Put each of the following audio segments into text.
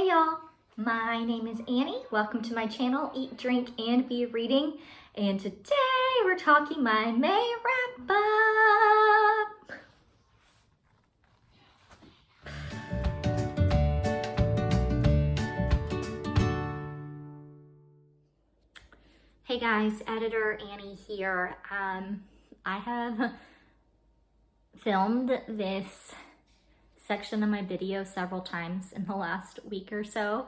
Hey y'all, my name is Annie. Welcome to my channel, Eat, Drink, and Be Reading. And today we're talking my May wrap up. Hey guys, editor Annie here. I have filmed this section of my video several times in the last week or so.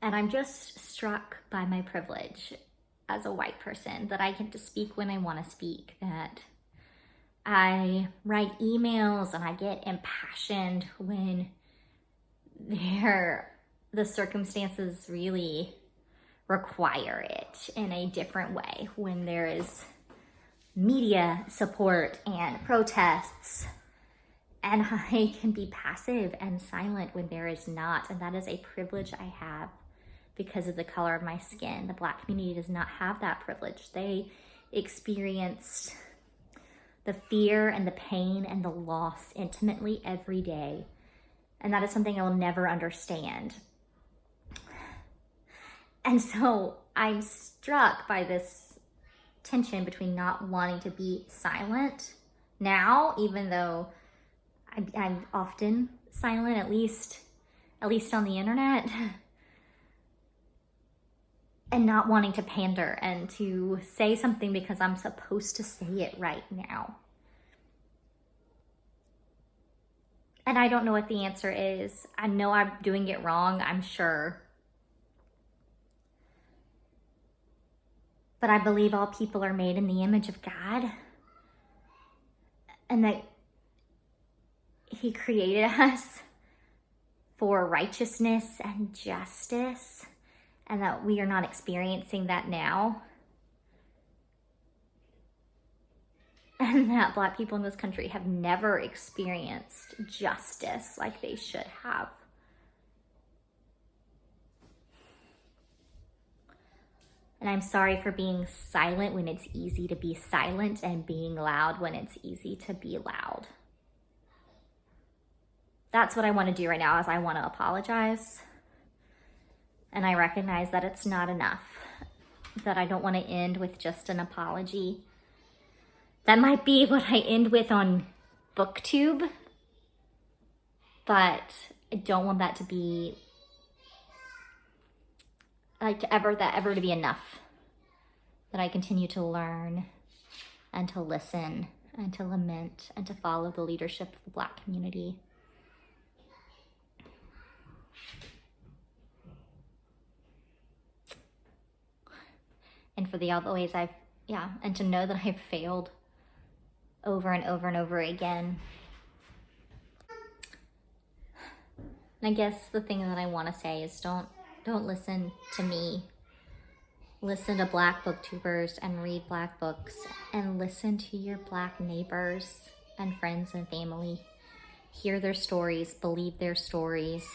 And I'm just struck by my privilege as a white person that I get to speak when I want to speak, that I write emails and I get impassioned when the circumstances really require it in a different way, when there is media support and protests, and I can be passive and silent when there is not, and that is a privilege I have because of the color of my skin. The Black community does not have that privilege. They experienced the fear and the pain and the loss intimately every day, and that is something I will never understand. And so I'm struck by this tension between not wanting to be silent now, even though I'm often silent, at least on the internet, and not wanting to pander and to say something because I'm supposed to say it right now. And I don't know what the answer is. I know I'm doing it wrong, I'm sure. But I believe all people are made in the image of God, and that He created us for righteousness and justice, and that we are not experiencing that now. And that Black people in this country have never experienced justice like they should have. And I'm sorry for being silent when it's easy to be silent, and being loud when it's easy to be loud. That's what I want to do right now, is I want to apologize. And I recognize that it's not enough, that I don't want to end with just an apology. That might be what I end with on BookTube, but I don't want that to be ever to be enough. That I continue to learn and to listen and to lament and to follow the leadership of the Black community. And for all the ways and to know that I've failed over and over and over again. And I guess the thing that I want to say is don't listen to me. Listen to Black booktubers and read Black books, and listen to your Black neighbors and friends and family. Hear their stories, believe their stories,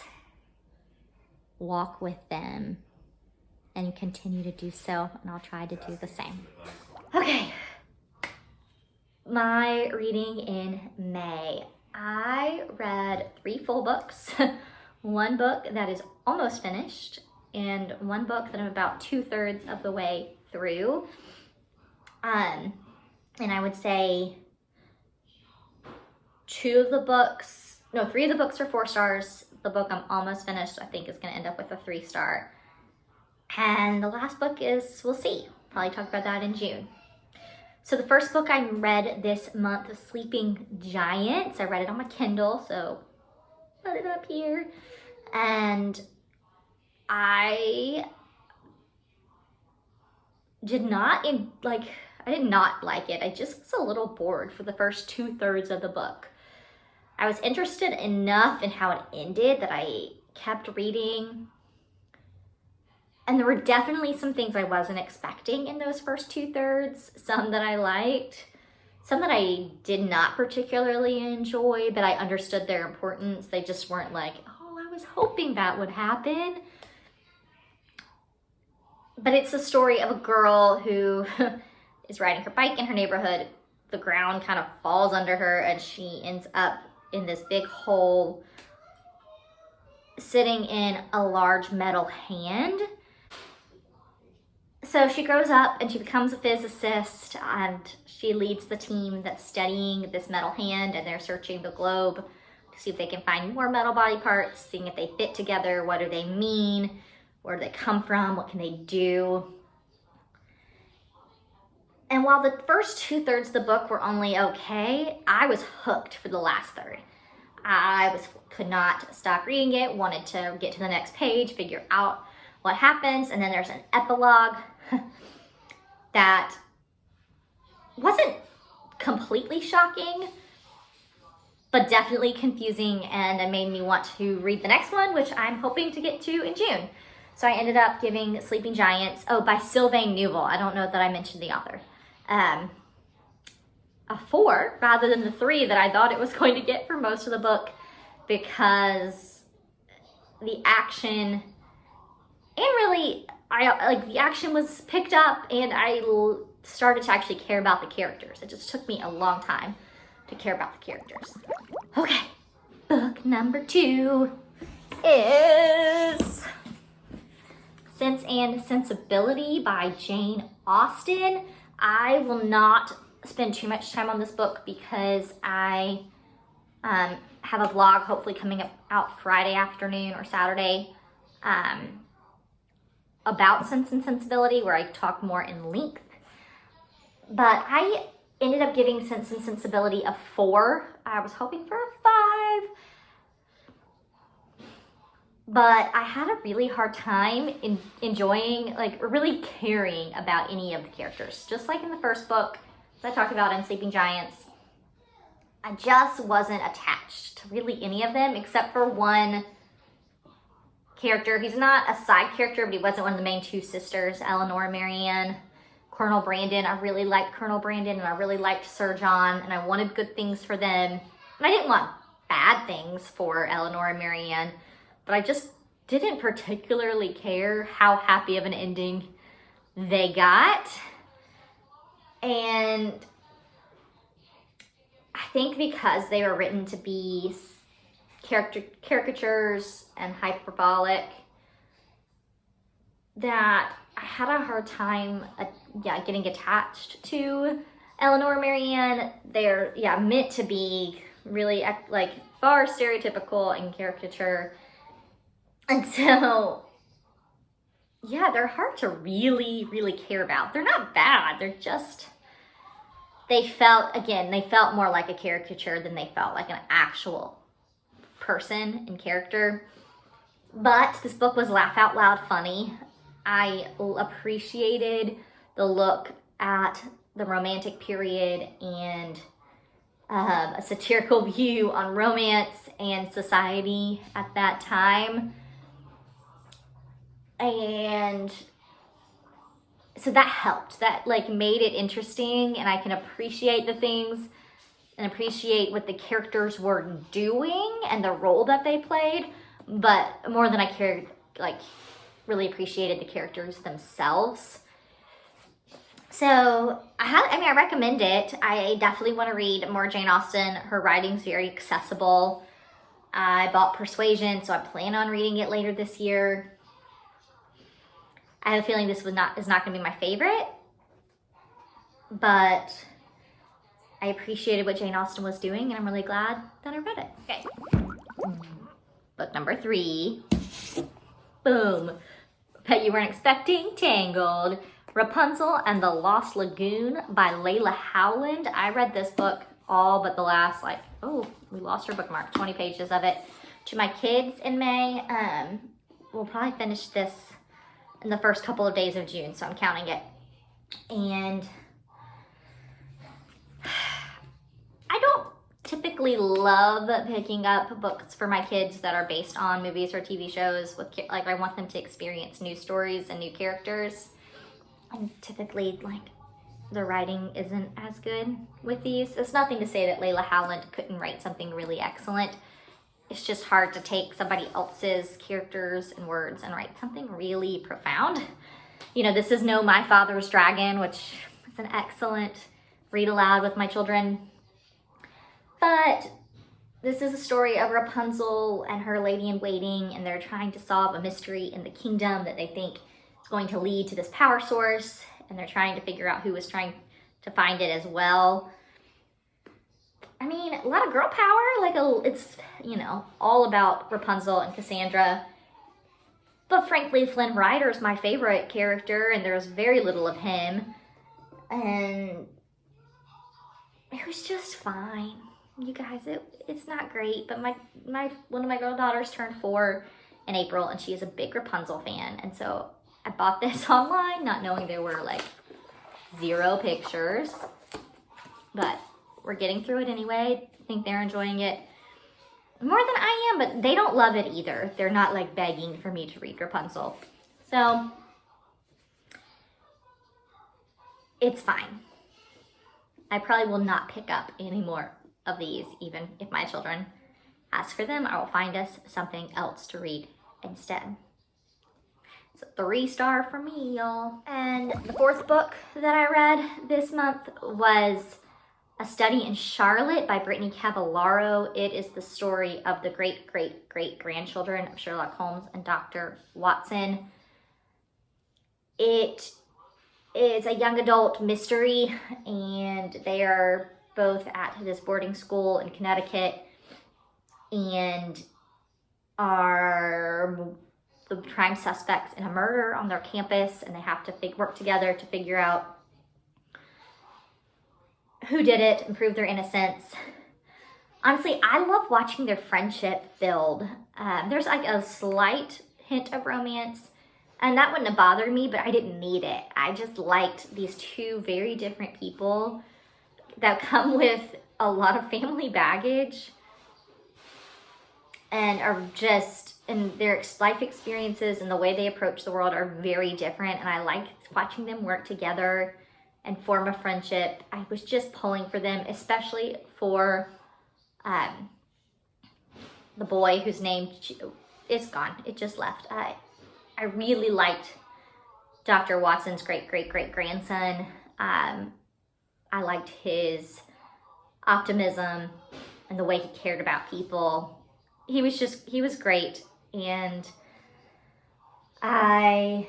walk with them, and continue to do so, and I'll try to do the same. Okay, my reading in May. I read 3 full books. One book that is almost finished, and one book that I'm about 2/3 of the way through. And I would say 3 of the books are 4 stars. The book I'm almost finished, I think, is going to end up with a 3-star. And the last book is, we'll see. Probably talk about that in June. So the first book I read this month was Sleeping Giants. I read it on my Kindle, so put it up here. And I did not like it. I just was a little bored for the first 2/3 of the book. I was interested enough in how it ended that I kept reading. And there were definitely some things I wasn't expecting in those first 2/3. Some that I liked, some that I did not particularly enjoy, but I understood their importance. They just weren't like, oh, I was hoping that would happen. But it's the story of a girl who is riding her bike in her neighborhood. The ground kind of falls under her and she ends up in this big hole sitting in a large metal hand. So she grows up and she becomes a physicist, and she leads the team that's studying this metal hand, and they're searching the globe to see if they can find more metal body parts, seeing if they fit together, what do they mean, where do they come from, what can they do. And while the first 2/3 of the book were only okay, I was hooked for the last third. Could not stop reading it, wanted to get to the next page, figure out what happens, and then there's an epilogue that wasn't completely shocking, but definitely confusing, and it made me want to read the next one, which I'm hoping to get to in June. So I ended up giving Sleeping Giants, by Sylvain Neuvel. I don't know that I mentioned the author. A 4 rather than the 3 that I thought it was going to get for most of the book, because the action, and really, the action was picked up, and I started to actually care about the characters. It just took me a long time to care about the characters. Okay, book number 2 is Sense and Sensibility by Jane Austen. I will not spend too much time on this book because I have a vlog hopefully coming out Friday afternoon or Saturday about Sense and Sensibility, where I talk more in length. But I ended up giving Sense and Sensibility a 4. I was hoping for a 5. But I had a really hard time enjoying, really caring about any of the characters. Just like in the first book that I talked about in Sleeping Giants, I just wasn't attached to really any of them except for one character. He's not a side character, but he wasn't one of the main 2 sisters, Eleanor and Marianne. Colonel Brandon, I really liked Colonel Brandon, and I really liked Sir John, and I wanted good things for them. And I didn't want bad things for Eleanor and Marianne, but I just didn't particularly care how happy of an ending they got. And I think because they were written to be caricatures and hyperbolic, that I had a hard time getting attached to Eleanor and Marianne. They're meant to be really far stereotypical and caricature. And so, they're hard to really, really care about. They're not bad. They're just, they felt more like a caricature than they felt like an actual person and character. But this book was laugh out loud funny. I appreciated the look at the Romantic period and a satirical view on romance and society at that time. And so that helped. That made it interesting, and I can appreciate the things and appreciate what the characters were doing and the role that they played. But more than I cared, really appreciated the characters themselves. So I recommend it. I definitely want to read more Jane Austen. Her writing's very accessible. I bought Persuasion, so I plan on reading it later this year. I have a feeling this is not going to be my favorite, but I appreciated what Jane Austen was doing, and I'm really glad that I read it. Okay. Book number 3. Boom. Bet you weren't expecting. Tangled. Rapunzel and the Lost Lagoon by Leila Howland. I read this book all but the last, we lost her bookmark, 20 pages of it, to my kids in May. We'll probably finish this in the first couple of days of June, so I'm counting it. And I don't typically love picking up books for my kids that are based on movies or TV shows. I want them to experience new stories and new characters. And typically, the writing isn't as good with these. It's nothing to say that Leila Howland couldn't write something really excellent. It's just hard to take somebody else's characters and words and write something really profound. This is no My Father's Dragon, which is an excellent read aloud with my children. But this is a story of Rapunzel and her lady-in-waiting, and they're trying to solve a mystery in the kingdom that they think is going to lead to this power source, and they're trying to figure out who is trying to find it as well. I mean, a lot of girl power, it's, you know, all about Rapunzel and Cassandra. But frankly, Flynn Rider's my favorite character, and there's very little of him. And it was just fine. You guys, it's not great, but one of my girl daughters turned 4 in April, and she is a big Rapunzel fan. And so I bought this online, not knowing there were like 0 pictures. But we're getting through it anyway. I think they're enjoying it more than I am, but they don't love it either. They're not like begging for me to read Rapunzel. So it's fine. I probably will not pick up any more of these, even if my children ask for them. I will find us something else to read instead. It's a 3-star for me, y'all. And the 4th book that I read this month was A Study in Charlotte by Brittany Cavallaro. It is the story of the great-great-great-grandchildren of Sherlock Holmes and Dr. Watson. It is a young adult mystery, and they are both at this boarding school in Connecticut and are the prime suspects in a murder on their campus, and they have to work together to figure out who did it and prove their innocence. Honestly, I love watching their friendship build. There's like a slight hint of romance, and that wouldn't have bothered me, but I didn't need it. I just liked these 2 very different people that come with a lot of family baggage and are just, and their life experiences and the way they approach the world are very different, and I like watching them work together and form a friendship. I was just pulling for them, especially for the boy whose name is gone. It just left. I really liked Dr. Watson's great-great-great-grandson. I liked his optimism and the way he cared about people. He was great, and I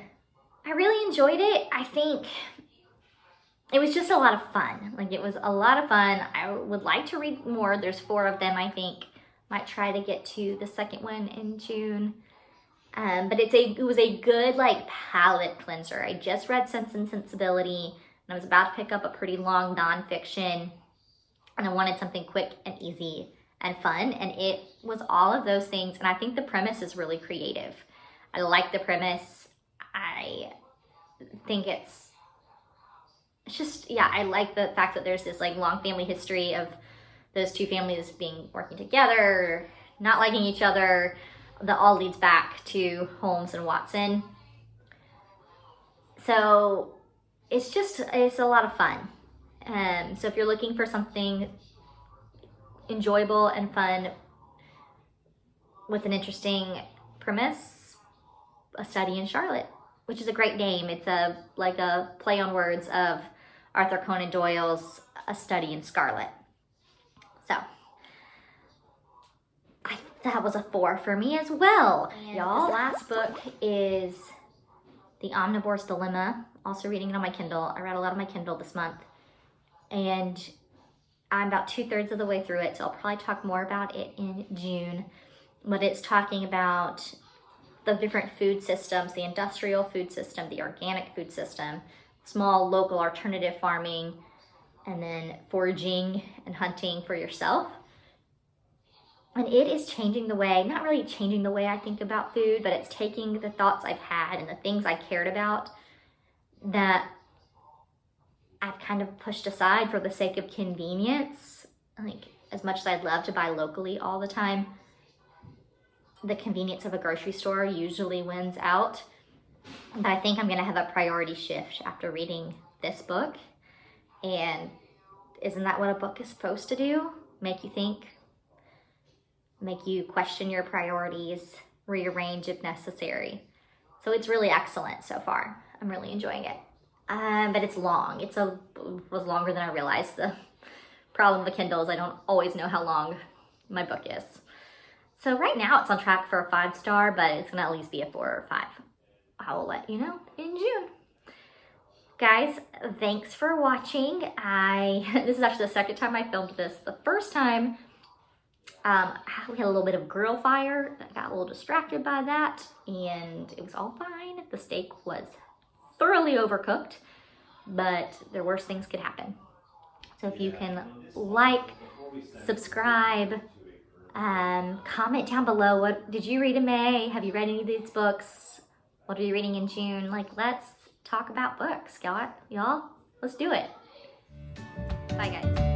really enjoyed it. I think it was just a lot of fun. Like, it was a lot of fun. I would like to read more. There's 4 of them, I think. Might try to get to the 2nd one in June. But it was a good, like, palate cleanser. I just read Sense and Sensibility, and I was about to pick up a pretty long nonfiction, and I wanted something quick and easy and fun, and it was all of those things. And I think the premise is really creative. I like the premise. I think it's just, yeah, I like the fact that there's this like long family history of those 2 families working together, not liking each other. That all leads back to Holmes and Watson. So it's a lot of fun. So if you're looking for something enjoyable and fun with an interesting premise, A Study in Charlotte, which is a great name. It's a play on words of Arthur Conan Doyle's A Study in Scarlet. So that was a 4 for me as well. Y'all, this last book is The Omnivore's Dilemma. Also reading it on my Kindle. I read a lot on my Kindle this month, and I'm about 2/3 of the way through it, so I'll probably talk more about it in June. But it's talking about the different food systems, the industrial food system, the organic food system, small local alternative farming, and then foraging and hunting for yourself. And it is changing the way, not really changing the way I think about food, but it's taking the thoughts I've had and the things I cared about that I've kind of pushed aside for the sake of convenience. Like, as much as I'd love to buy locally all the time, the convenience of a grocery store usually wins out. But I think I'm gonna have a priority shift after reading this book. And isn't that what a book is supposed to do? Make you think, make you question your priorities, rearrange if necessary. So it's really excellent so far. I'm really enjoying it. But it's long. Was longer than I realized. The problem with Kindle is I don't always know how long my book is. So right now it's on track for a 5-star, but it's gonna at least be a 4 or 5. I will let you know in June. Guys, thanks for watching. This is actually the second time I filmed this. The first time, we had a little bit of grill fire. I got a little distracted by that, and it was all fine. The steak was thoroughly overcooked, but the worst things could happen. So if you can like, subscribe, comment down below. What did you read in May? Have you read any of these books? What are you reading in June? Like, let's talk about books, y'all. Let's do it. Bye, guys.